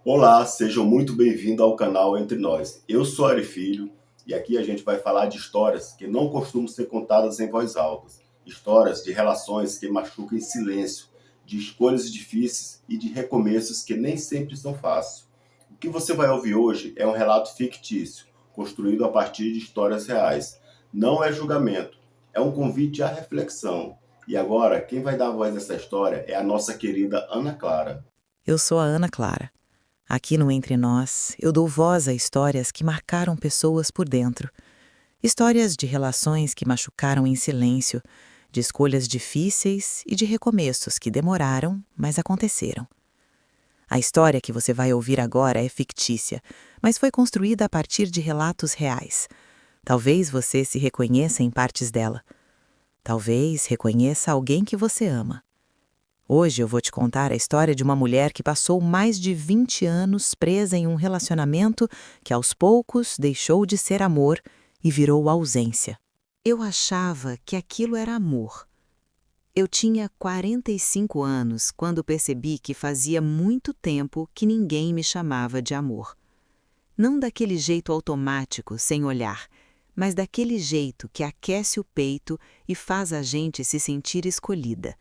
Olá, sejam muito bem-vindos ao canal Entre Nós. Eu sou Ari Filho e aqui a gente vai falar de histórias que não costumam ser contadas em voz alta. Histórias de relações que machucam em silêncio, de escolhas difíceis e de recomeços que nem sempre são fáceis. O que você vai ouvir hoje é um relato fictício, construído a partir de histórias reais. Não é julgamento, é um convite à reflexão. E agora, quem vai dar voz a essa história é a nossa querida Ana Clara. Eu sou a Ana Clara. Aqui no Entre Nós, eu dou voz a histórias que marcaram pessoas por dentro. Histórias de relações que machucaram em silêncio, de escolhas difíceis e de recomeços que demoraram, mas aconteceram. A história que você vai ouvir agora é fictícia, mas foi construída a partir de relatos reais. Talvez você se reconheça em partes dela. Talvez reconheça alguém que você ama. Hoje eu vou te contar a história de uma mulher que passou mais de 20 anos presa em um relacionamento que aos poucos deixou de ser amor e virou ausência. Eu achava que aquilo era amor. Eu tinha 45 anos quando percebi que fazia muito tempo que ninguém me chamava de amor. Não daquele jeito automático, sem olhar, mas daquele jeito que aquece o peito e faz a gente se sentir escolhida.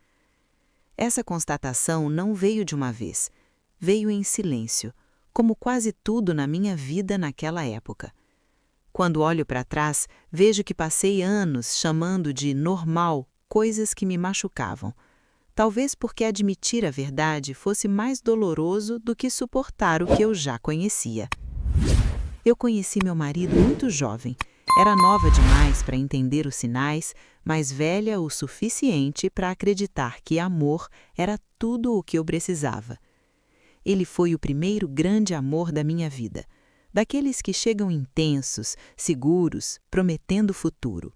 Essa constatação não veio de uma vez, veio em silêncio, como quase tudo na minha vida naquela época. Quando olho para trás, vejo que passei anos chamando de normal coisas que me machucavam. Talvez porque admitir a verdade fosse mais doloroso do que suportar o que eu já conhecia. Eu conheci meu marido muito jovem. Era nova demais para entender os sinais, mas velha o suficiente para acreditar que amor era tudo o que eu precisava. Ele foi o primeiro grande amor da minha vida, daqueles que chegam intensos, seguros, prometendo futuro.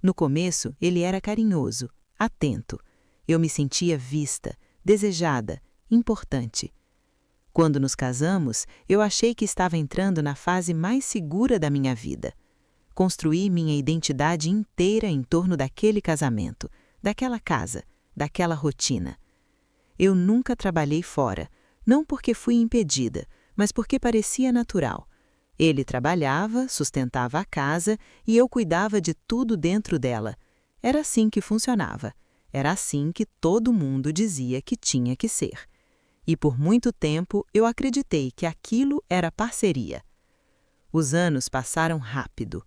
No começo, ele era carinhoso, atento. Eu me sentia vista, desejada, importante. Quando nos casamos, eu achei que estava entrando na fase mais segura da minha vida. Construí minha identidade inteira em torno daquele casamento, daquela casa, daquela rotina. Eu nunca trabalhei fora, não porque fui impedida, mas porque parecia natural. Ele trabalhava, sustentava a casa e eu cuidava de tudo dentro dela. Era assim que funcionava. Era assim que todo mundo dizia que tinha que ser. E por muito tempo eu acreditei que aquilo era parceria. Os anos passaram rápido.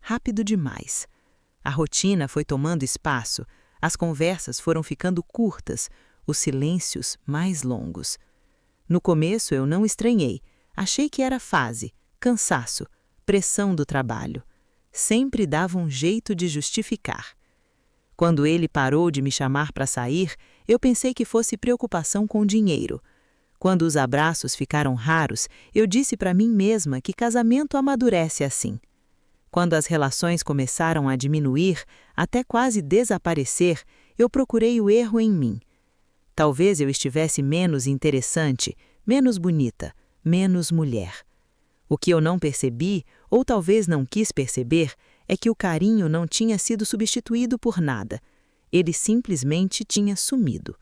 Rápido demais. A rotina foi tomando espaço, as conversas foram ficando curtas, os silêncios mais longos. No começo eu não estranhei, achei que era fase, cansaço, pressão do trabalho. Sempre dava um jeito de justificar. Quando ele parou de me chamar para sair, eu pensei que fosse preocupação com dinheiro. Quando os abraços ficaram raros, eu disse para mim mesma que casamento amadurece assim. Quando as relações começaram a diminuir, até quase desaparecer, eu procurei o erro em mim. Talvez eu estivesse menos interessante, menos bonita, menos mulher. O que eu não percebi, ou talvez não quis perceber, é que o carinho não tinha sido substituído por nada. Ele simplesmente tinha sumido.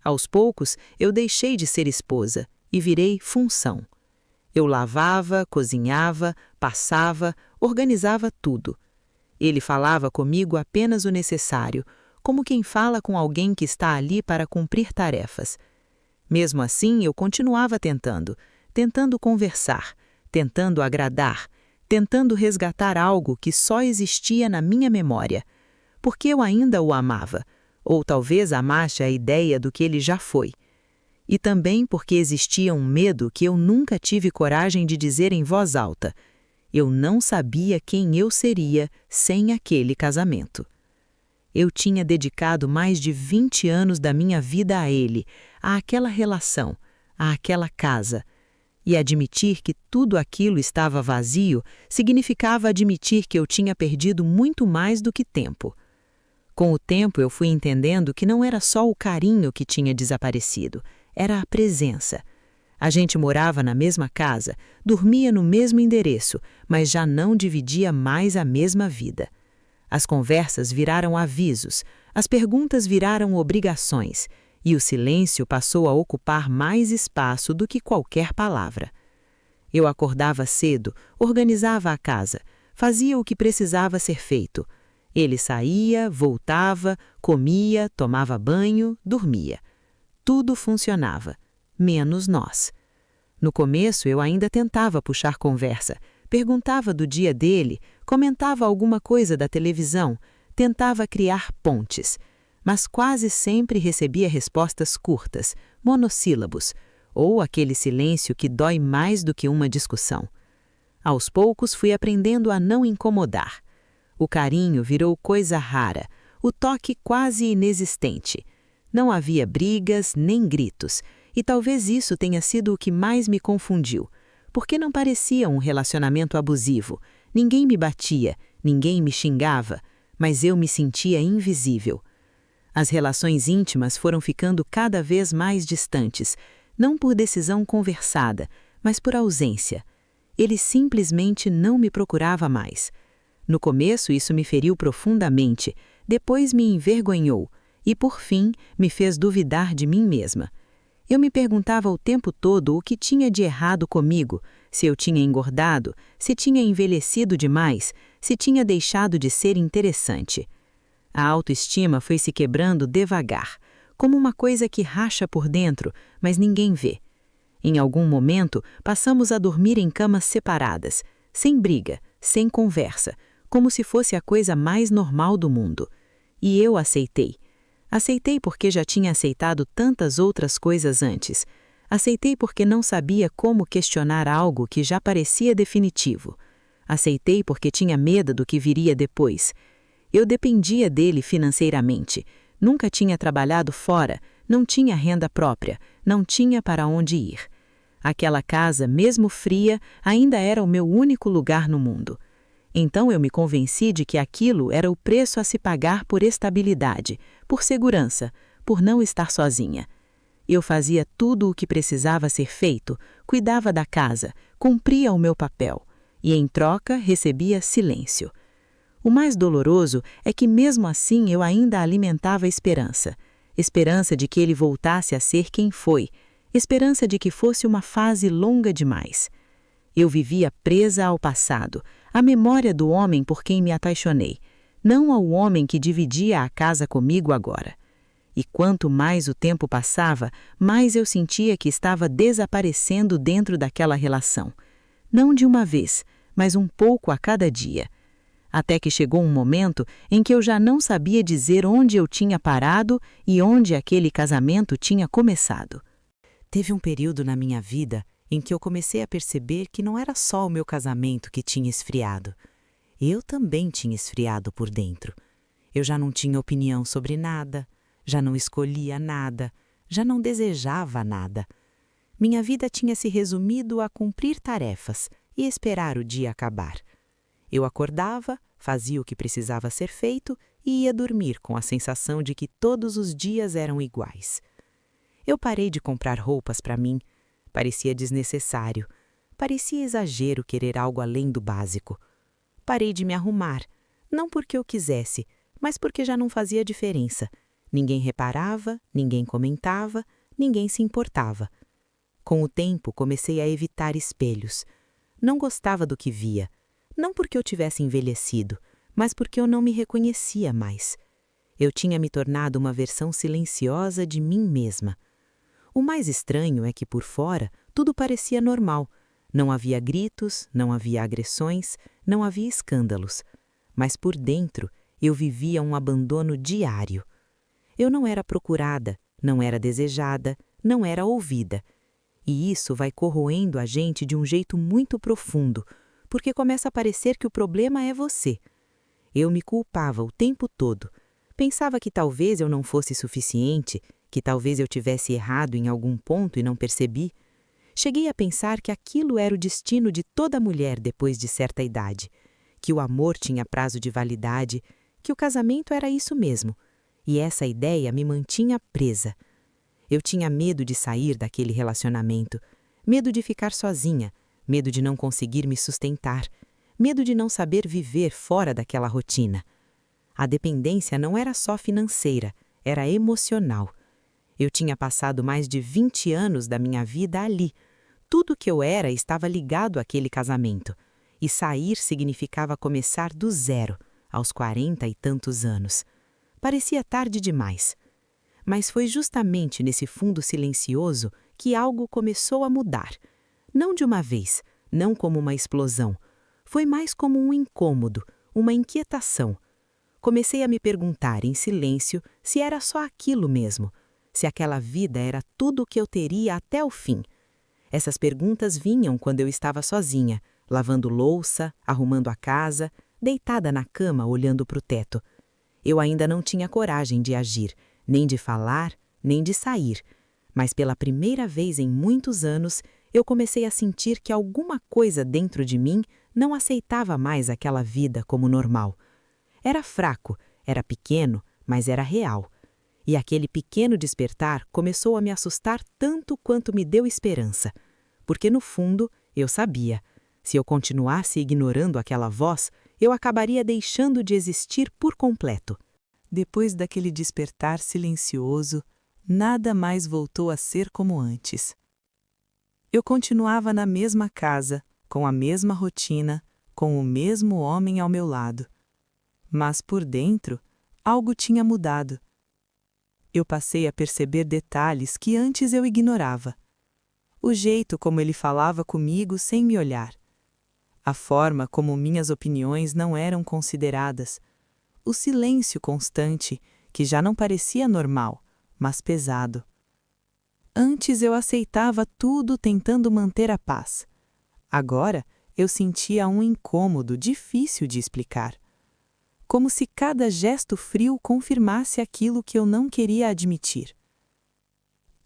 Aos poucos, eu deixei de ser esposa e virei função. Eu lavava, cozinhava, passava, organizava tudo. Ele falava comigo apenas o necessário, como quem fala com alguém que está ali para cumprir tarefas. Mesmo assim, eu continuava tentando conversar, tentando agradar, tentando resgatar algo que só existia na minha memória, porque eu ainda o amava, ou talvez amasse a ideia do que ele já foi. E também porque existia um medo que eu nunca tive coragem de dizer em voz alta. Eu não sabia quem eu seria sem aquele casamento. Eu tinha dedicado mais de 20 anos da minha vida a ele, àquela relação, àquela casa. E admitir que tudo aquilo estava vazio significava admitir que eu tinha perdido muito mais do que tempo. Com o tempo eu fui entendendo que não era só o carinho que tinha desaparecido, era a presença. A gente morava na mesma casa, dormia no mesmo endereço, mas já não dividia mais a mesma vida. As conversas viraram avisos, as perguntas viraram obrigações, e o silêncio passou a ocupar mais espaço do que qualquer palavra. Eu acordava cedo, organizava a casa, fazia o que precisava ser feito. Ele saía, voltava, comia, tomava banho, dormia. Tudo funcionava, menos nós. No começo eu ainda tentava puxar conversa, perguntava do dia dele, comentava alguma coisa da televisão, tentava criar pontes, mas quase sempre recebia respostas curtas, monossílabos, ou aquele silêncio que dói mais do que uma discussão. Aos poucos fui aprendendo a não incomodar. O carinho virou coisa rara, o toque quase inexistente. Não havia brigas nem gritos, e talvez isso tenha sido o que mais me confundiu, porque não parecia um relacionamento abusivo. Ninguém me batia, ninguém me xingava, mas eu me sentia invisível. As relações íntimas foram ficando cada vez mais distantes, não por decisão conversada, mas por ausência. Ele simplesmente não me procurava mais. No começo isso me feriu profundamente, depois me envergonhou e, por fim, me fez duvidar de mim mesma. Eu me perguntava o tempo todo o que tinha de errado comigo, se eu tinha engordado, se tinha envelhecido demais, se tinha deixado de ser interessante. A autoestima foi se quebrando devagar, como uma coisa que racha por dentro, mas ninguém vê. Em algum momento, passamos a dormir em camas separadas, sem briga, sem conversa, como se fosse a coisa mais normal do mundo. E eu aceitei. Aceitei porque já tinha aceitado tantas outras coisas antes. Aceitei porque não sabia como questionar algo que já parecia definitivo. Aceitei porque tinha medo do que viria depois. Eu dependia dele financeiramente. Nunca tinha trabalhado fora, não tinha renda própria, não tinha para onde ir. Aquela casa, mesmo fria, ainda era o meu único lugar no mundo. Então eu me convenci de que aquilo era o preço a se pagar por estabilidade, por segurança, por não estar sozinha. Eu fazia tudo o que precisava ser feito, cuidava da casa, cumpria o meu papel, e em troca recebia silêncio. O mais doloroso é que mesmo assim eu ainda alimentava esperança. Esperança de que ele voltasse a ser quem foi, esperança de que fosse uma fase longa demais. Eu vivia presa ao passado, à memória do homem por quem me apaixonei, não ao homem que dividia a casa comigo agora. E quanto mais o tempo passava, mais eu sentia que estava desaparecendo dentro daquela relação. Não de uma vez, mas um pouco a cada dia. Até que chegou um momento em que eu já não sabia dizer onde eu tinha parado e onde aquele casamento tinha começado. Teve um período na minha vida em que eu comecei a perceber que não era só o meu casamento que tinha esfriado. Eu também tinha esfriado por dentro. Eu já não tinha opinião sobre nada, já não escolhia nada, já não desejava nada. Minha vida tinha se resumido a cumprir tarefas e esperar o dia acabar. Eu acordava, fazia o que precisava ser feito e ia dormir com a sensação de que todos os dias eram iguais. Eu parei de comprar roupas para mim. Parecia desnecessário. Parecia exagero querer algo além do básico. Parei de me arrumar, não porque eu quisesse, mas porque já não fazia diferença. Ninguém reparava, ninguém comentava, ninguém se importava. Com o tempo, comecei a evitar espelhos. Não gostava do que via. Não porque eu tivesse envelhecido, mas porque eu não me reconhecia mais. Eu tinha me tornado uma versão silenciosa de mim mesma. O mais estranho é que por fora tudo parecia normal. Não havia gritos, não havia agressões, não havia escândalos. Mas por dentro eu vivia um abandono diário. Eu não era procurada, não era desejada, não era ouvida. E isso vai corroendo a gente de um jeito muito profundo, porque começa a parecer que o problema é você. Eu me culpava o tempo todo. Pensava que talvez eu não fosse suficiente, que talvez eu tivesse errado em algum ponto e não percebi. Cheguei a pensar que aquilo era o destino de toda mulher depois de certa idade, que o amor tinha prazo de validade, que o casamento era isso mesmo, e essa ideia me mantinha presa. Eu tinha medo de sair daquele relacionamento, medo de ficar sozinha, medo de não conseguir me sustentar, medo de não saber viver fora daquela rotina. A dependência não era só financeira, era emocional. Eu tinha passado mais de 20 anos da minha vida ali. Tudo que eu era estava ligado àquele casamento. E sair significava começar do zero, aos 40 e tantos anos. Parecia tarde demais. Mas foi justamente nesse fundo silencioso que algo começou a mudar. Não de uma vez, não como uma explosão. Foi mais como um incômodo, uma inquietação. Comecei a me perguntar em silêncio se era só aquilo mesmo, se aquela vida era tudo o que eu teria até o fim. Essas perguntas vinham quando eu estava sozinha, lavando louça, arrumando a casa, deitada na cama olhando para o teto. Eu ainda não tinha coragem de agir, nem de falar, nem de sair. Mas pela primeira vez em muitos anos, eu comecei a sentir que alguma coisa dentro de mim não aceitava mais aquela vida como normal. Era fraco, era pequeno, mas era real. E aquele pequeno despertar começou a me assustar tanto quanto me deu esperança. Porque no fundo, eu sabia, se eu continuasse ignorando aquela voz, eu acabaria deixando de existir por completo. Depois daquele despertar silencioso, nada mais voltou a ser como antes. Eu continuava na mesma casa, com a mesma rotina, com o mesmo homem ao meu lado. Mas por dentro, algo tinha mudado. Eu passei a perceber detalhes que antes eu ignorava. O jeito como ele falava comigo sem me olhar. A forma como minhas opiniões não eram consideradas. O silêncio constante, que já não parecia normal, mas pesado. Antes eu aceitava tudo tentando manter a paz. Agora eu sentia um incômodo difícil de explicar. Como se cada gesto frio confirmasse aquilo que eu não queria admitir.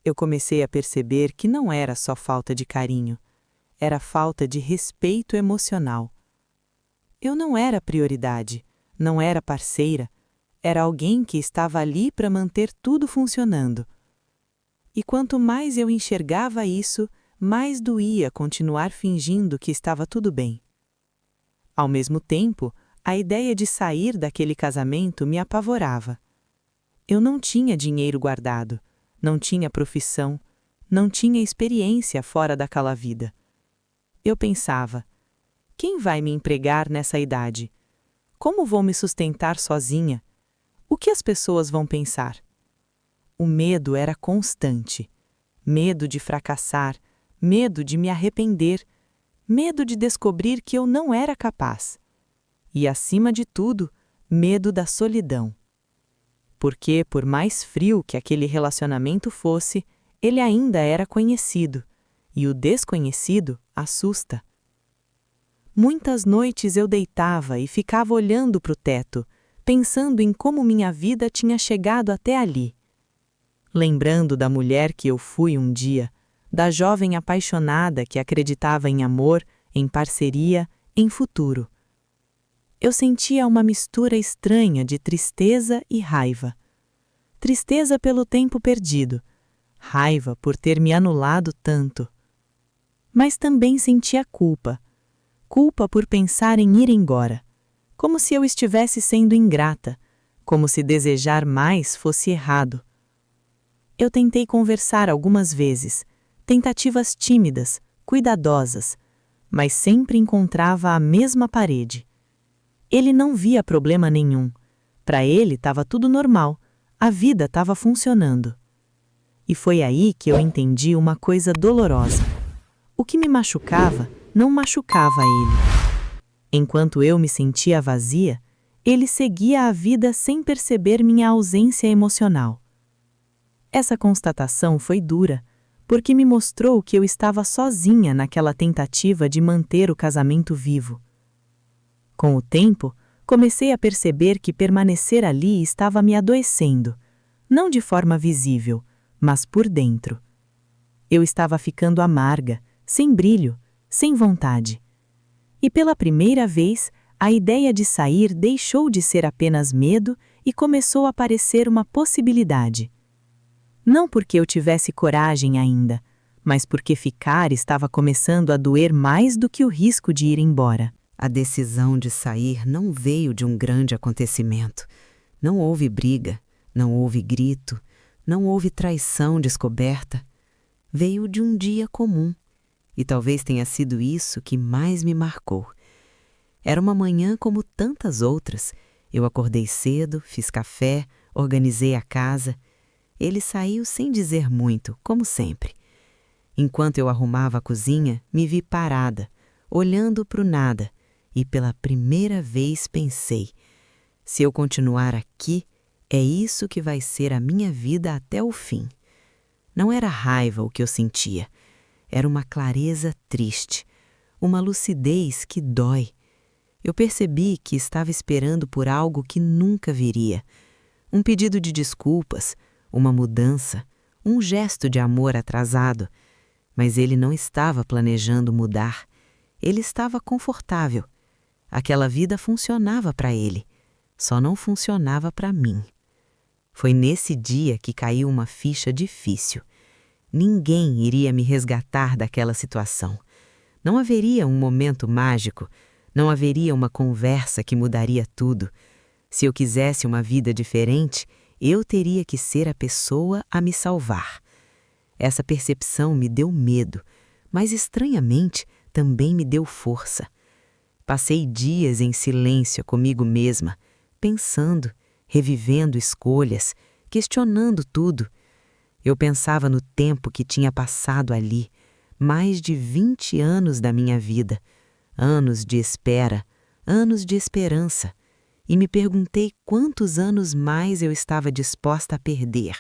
Eu comecei a perceber que não era só falta de carinho, era falta de respeito emocional. Eu não era prioridade, não era parceira, era alguém que estava ali para manter tudo funcionando. E quanto mais eu enxergava isso, mais doía continuar fingindo que estava tudo bem. Ao mesmo tempo, a ideia de sair daquele casamento me apavorava. Eu não tinha dinheiro guardado, não tinha profissão, não tinha experiência fora daquela vida. Eu pensava, quem vai me empregar nessa idade? Como vou me sustentar sozinha? O que as pessoas vão pensar? O medo era constante. Medo de fracassar, medo de me arrepender, medo de descobrir que eu não era capaz. E, acima de tudo, medo da solidão. Porque, por mais frio que aquele relacionamento fosse, ele ainda era conhecido, e o desconhecido assusta. Muitas noites eu deitava e ficava olhando para o teto, pensando em como minha vida tinha chegado até ali. Lembrando da mulher que eu fui um dia, da jovem apaixonada que acreditava em amor, em parceria, em futuro. Eu sentia uma mistura estranha de tristeza e raiva. Tristeza pelo tempo perdido, raiva por ter me anulado tanto. Mas também sentia culpa. Culpa por pensar em ir embora, como se eu estivesse sendo ingrata, como se desejar mais fosse errado. Eu tentei conversar algumas vezes, tentativas tímidas, cuidadosas, mas sempre encontrava a mesma parede. Ele não via problema nenhum. Para ele estava tudo normal, a vida estava funcionando. E foi aí que eu entendi uma coisa dolorosa. O que me machucava não machucava ele. Enquanto eu me sentia vazia, ele seguia a vida sem perceber minha ausência emocional. Essa constatação foi dura, porque me mostrou que eu estava sozinha naquela tentativa de manter o casamento vivo. Com o tempo, comecei a perceber que permanecer ali estava me adoecendo, não de forma visível, mas por dentro. Eu estava ficando amarga, sem brilho, sem vontade. E pela primeira vez, a ideia de sair deixou de ser apenas medo e começou a parecer uma possibilidade. Não porque eu tivesse coragem ainda, mas porque ficar estava começando a doer mais do que o risco de ir embora. A decisão de sair não veio de um grande acontecimento. Não houve briga, não houve grito, Não houve traição descoberta. Veio de um dia comum, e talvez tenha sido isso que mais me marcou. Era uma manhã como tantas outras. Eu acordei cedo, fiz café, organizei a casa. Ele saiu sem dizer muito, como sempre. Enquanto eu arrumava a cozinha, me vi parada, olhando para o nada, e pela primeira vez pensei: se eu continuar aqui, é isso que vai ser a minha vida até o fim. Não era raiva o que eu sentia, era uma clareza triste, uma lucidez que dói. Eu percebi que estava esperando por algo que nunca viria. Um pedido de desculpas, uma mudança, um gesto de amor atrasado. Mas ele não estava planejando mudar. Ele estava confortável. Aquela vida funcionava para ele, só não funcionava para mim. Foi nesse dia que caiu uma ficha difícil. Ninguém iria me resgatar daquela situação. Não haveria um momento mágico, não haveria uma conversa que mudaria tudo. Se eu quisesse uma vida diferente, eu teria que ser a pessoa a me salvar. Essa percepção me deu medo, mas estranhamente também me deu força. Passei dias em silêncio comigo mesma, pensando, revivendo escolhas, questionando tudo. Eu pensava no tempo que tinha passado ali, mais de 20 anos da minha vida, anos de espera, anos de esperança, e me perguntei quantos anos mais eu estava disposta a perder.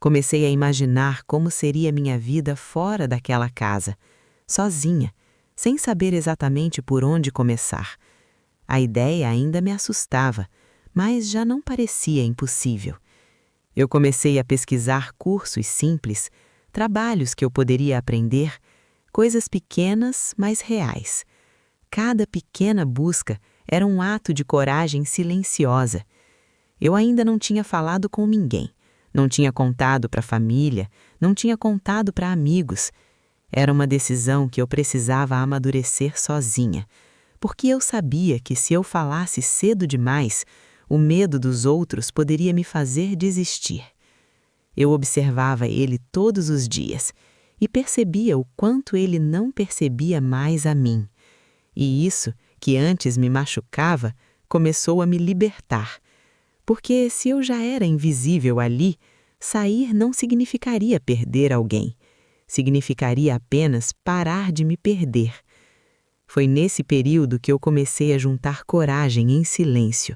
Comecei a imaginar como seria minha vida fora daquela casa, sozinha, sem saber exatamente por onde começar. A ideia ainda me assustava, mas já não parecia impossível. Eu comecei a pesquisar cursos simples, trabalhos que eu poderia aprender, coisas pequenas, mas reais. Cada pequena busca era um ato de coragem silenciosa. Eu ainda não tinha falado com ninguém, não tinha contado para a família, não tinha contado para amigos. Era uma decisão que eu precisava amadurecer sozinha, porque eu sabia que se eu falasse cedo demais, o medo dos outros poderia me fazer desistir. Eu observava ele todos os dias e percebia o quanto ele não percebia mais a mim. E isso, que antes me machucava, começou a me libertar. Porque se eu já era invisível ali, sair não significaria perder alguém. Significaria apenas parar de me perder. Foi nesse período que eu comecei a juntar coragem em silêncio.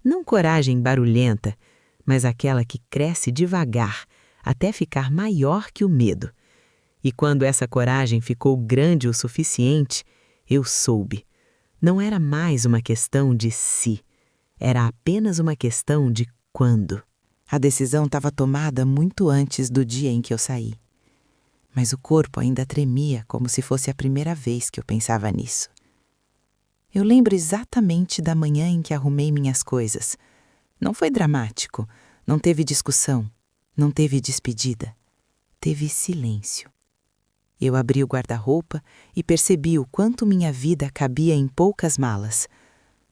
Não coragem barulhenta, mas aquela que cresce devagar, até ficar maior que o medo. E quando essa coragem ficou grande o suficiente, eu soube. Não era mais uma questão de se, era apenas uma questão de quando. A decisão estava tomada muito antes do dia em que eu saí. Mas o corpo ainda tremia como se fosse a primeira vez que eu pensava nisso. Eu lembro exatamente da manhã em que arrumei minhas coisas. Não foi dramático, não teve discussão, não teve despedida. Teve silêncio. Eu abri o guarda-roupa e percebi o quanto minha vida cabia em poucas malas.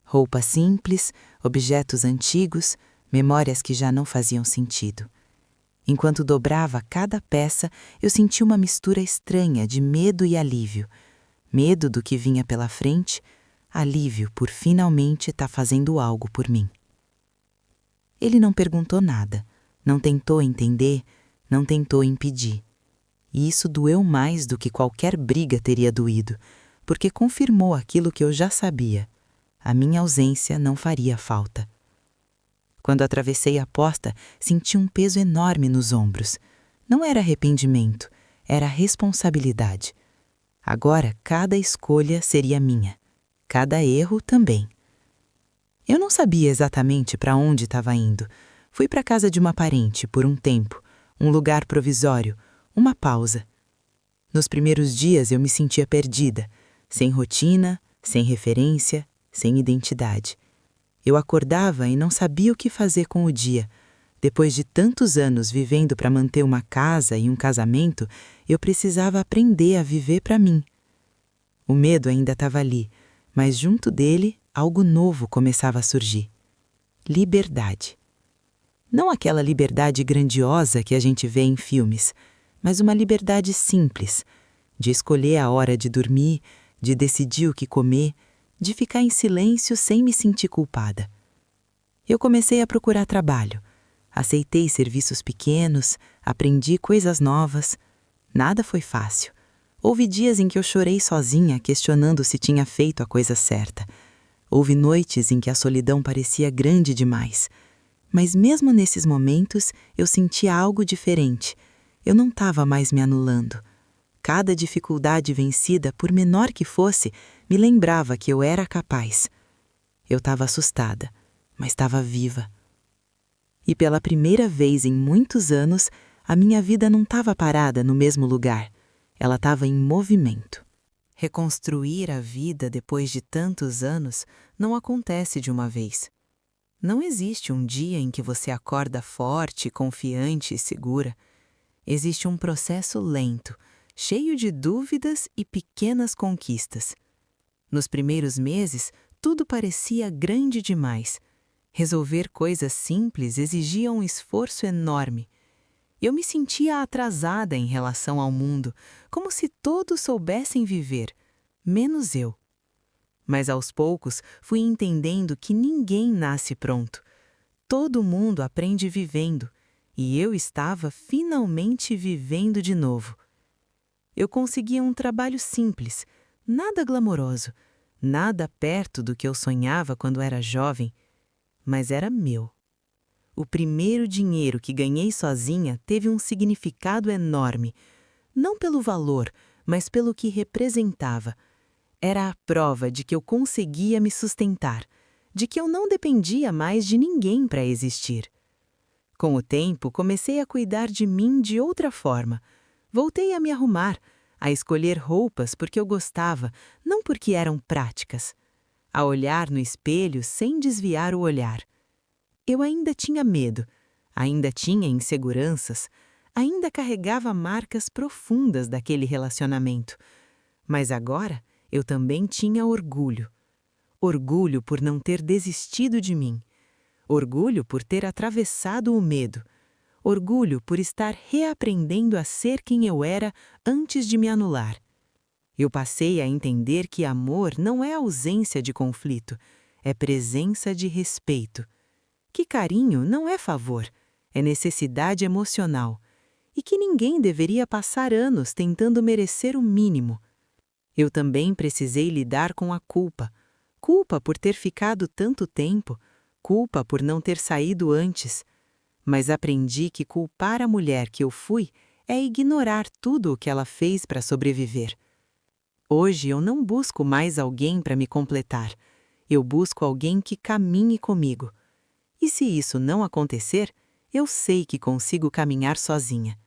Roupa simples, objetos antigos, memórias que já não faziam sentido. Enquanto dobrava cada peça, eu senti uma mistura estranha de medo e alívio. Medo do que vinha pela frente, alívio por finalmente estar fazendo algo por mim. Ele não perguntou nada, não tentou entender, não tentou impedir. E isso doeu mais do que qualquer briga teria doído, porque confirmou aquilo que eu já sabia. A minha ausência não faria falta. Quando atravessei a porta, senti um peso enorme nos ombros. Não era arrependimento, era responsabilidade. Agora, cada escolha seria minha. Cada erro também. Eu não sabia exatamente para onde estava indo. Fui para a casa de uma parente por um tempo, um lugar provisório, uma pausa. Nos primeiros dias eu me sentia perdida, sem rotina, sem referência, sem identidade. Eu acordava e não sabia o que fazer com o dia. Depois de tantos anos vivendo para manter uma casa e um casamento, eu precisava aprender a viver para mim. O medo ainda estava ali, mas junto dele algo novo começava a surgir. Liberdade. Não aquela liberdade grandiosa que a gente vê em filmes, mas uma liberdade simples, de escolher a hora de dormir, de decidir o que comer, de ficar em silêncio sem me sentir culpada. Eu comecei a procurar trabalho. Aceitei serviços pequenos, aprendi coisas novas. Nada foi fácil. Houve dias em que eu chorei sozinha, questionando se tinha feito a coisa certa. Houve noites em que a solidão parecia grande demais. Mas mesmo nesses momentos, eu sentia algo diferente. Eu não estava mais me anulando. Cada dificuldade vencida, por menor que fosse, me lembrava que eu era capaz. Eu estava assustada, mas estava viva. E pela primeira vez em muitos anos, a minha vida não estava parada no mesmo lugar. Ela estava em movimento. Reconstruir a vida depois de tantos anos não acontece de uma vez. Não existe um dia em que você acorda forte, confiante e segura. Existe um processo lento, cheio de dúvidas e pequenas conquistas. Nos primeiros meses, tudo parecia grande demais. Resolver coisas simples exigia um esforço enorme. Eu me sentia atrasada em relação ao mundo, como se todos soubessem viver, menos eu. Mas aos poucos fui entendendo que ninguém nasce pronto. Todo mundo aprende vivendo, e eu estava finalmente vivendo de novo. Eu conseguia um trabalho simples, nada glamouroso, nada perto do que eu sonhava quando era jovem, mas era meu. O primeiro dinheiro que ganhei sozinha teve um significado enorme, não pelo valor, mas pelo que representava. Era a prova de que eu conseguia me sustentar, de que eu não dependia mais de ninguém para existir. Com o tempo, comecei a cuidar de mim de outra forma. Voltei a me arrumar, a escolher roupas porque eu gostava, não porque eram práticas. A olhar no espelho sem desviar o olhar. Eu ainda tinha medo, ainda tinha inseguranças, ainda carregava marcas profundas daquele relacionamento. Mas agora eu também tinha orgulho. Orgulho por não ter desistido de mim. Orgulho por ter atravessado o medo. Orgulho por estar reaprendendo a ser quem eu era antes de me anular. Eu passei a entender que amor não é ausência de conflito, é presença de respeito. Que carinho não é favor, é necessidade emocional. E que ninguém deveria passar anos tentando merecer o mínimo. Eu também precisei lidar com a culpa. Culpa por ter ficado tanto tempo, culpa por não ter saído antes. Mas aprendi que culpar a mulher que eu fui é ignorar tudo o que ela fez para sobreviver. Hoje eu não busco mais alguém para me completar. Eu busco alguém que caminhe comigo. E se isso não acontecer, eu sei que consigo caminhar sozinha.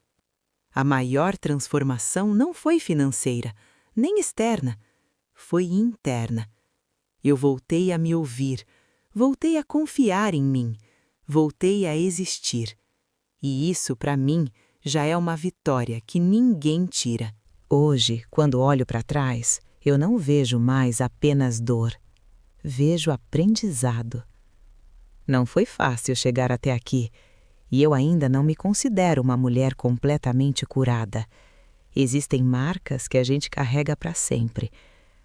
A maior transformação não foi financeira, nem externa, foi interna. Eu voltei a me ouvir, voltei a confiar em mim, voltei a existir. E isso, para mim, já é uma vitória que ninguém tira. Hoje, quando olho para trás, eu não vejo mais apenas dor. Vejo aprendizado. Não foi fácil chegar até aqui, e eu ainda não me considero uma mulher completamente curada. Existem marcas que a gente carrega para sempre,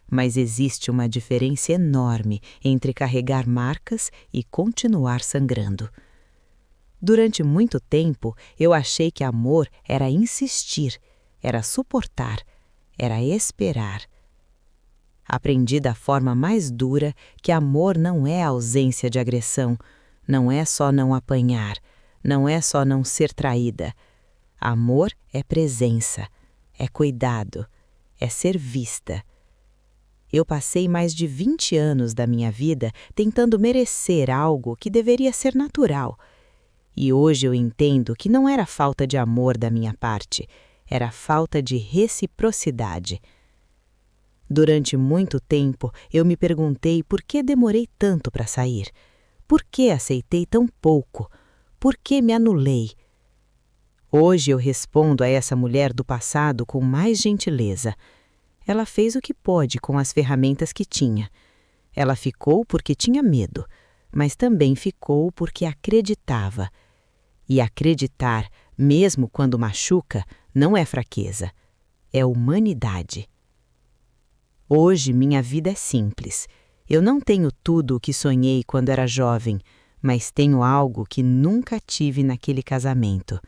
mas existe uma diferença enorme entre carregar marcas e continuar sangrando. Durante muito tempo, eu achei que amor era insistir, era suportar, era esperar. Aprendi da forma mais dura que amor não é ausência de agressão, não é só não apanhar, não é só não ser traída. Amor é presença, é cuidado, é ser vista. Eu passei mais de 20 anos da minha vida tentando merecer algo que deveria ser natural. E hoje eu entendo que não era falta de amor da minha parte, era falta de reciprocidade. Durante muito tempo, eu me perguntei por que demorei tanto para sair. Por que aceitei tão pouco? Por que me anulei? Hoje eu respondo a essa mulher do passado com mais gentileza. Ela fez o que pôde com as ferramentas que tinha. Ela ficou porque tinha medo, mas também ficou porque acreditava. E acreditar, mesmo quando machuca, não é fraqueza, é humanidade. Hoje minha vida é simples. Eu não tenho tudo o que sonhei quando era jovem, mas tenho algo que nunca tive naquele casamento: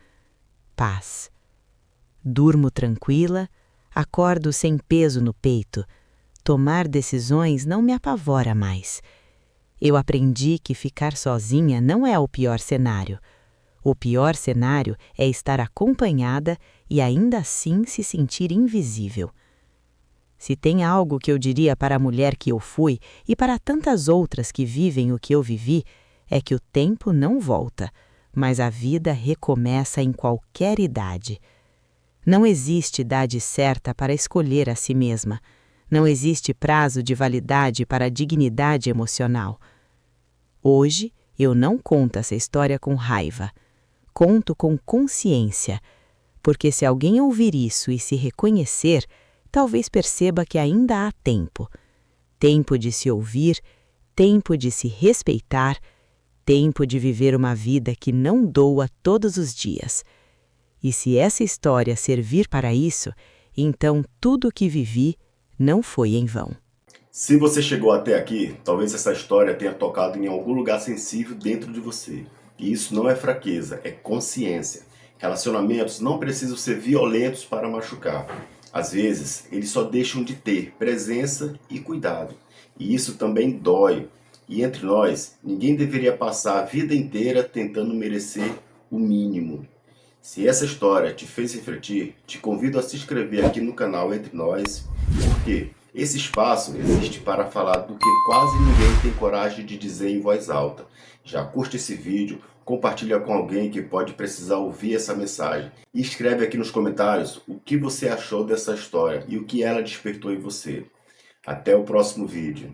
paz. Durmo tranquila, acordo sem peso no peito. Tomar decisões não me apavora mais. Eu aprendi que ficar sozinha não é o pior cenário. O pior cenário é estar acompanhada e ainda assim se sentir invisível. Se tem algo que eu diria para a mulher que eu fui e para tantas outras que vivem o que eu vivi, é que o tempo não volta, mas a vida recomeça em qualquer idade. Não existe idade certa para escolher a si mesma. Não existe prazo de validade para a dignidade emocional. Hoje, eu não conto essa história com raiva. Conto com consciência, porque se alguém ouvir isso e se reconhecer, talvez perceba que ainda há tempo. Tempo de se ouvir, tempo de se respeitar, tempo de viver uma vida que não doa todos os dias. E se essa história servir para isso, então tudo o que vivi não foi em vão. Se você chegou até aqui, talvez essa história tenha tocado em algum lugar sensível dentro de você. E isso não é fraqueza, é consciência. Relacionamentos não precisam ser violentos para machucar. Às vezes, eles só deixam de ter presença e cuidado. E isso também dói. E entre nós, ninguém deveria passar a vida inteira tentando merecer o mínimo. Se essa história te fez refletir, te convido a se inscrever aqui no canal Entre Nós, porque esse espaço existe para falar do que quase ninguém tem coragem de dizer em voz alta. Já curte esse vídeo, compartilha com alguém que pode precisar ouvir essa mensagem. E escreve aqui nos comentários o que você achou dessa história e o que ela despertou em você. Até o próximo vídeo.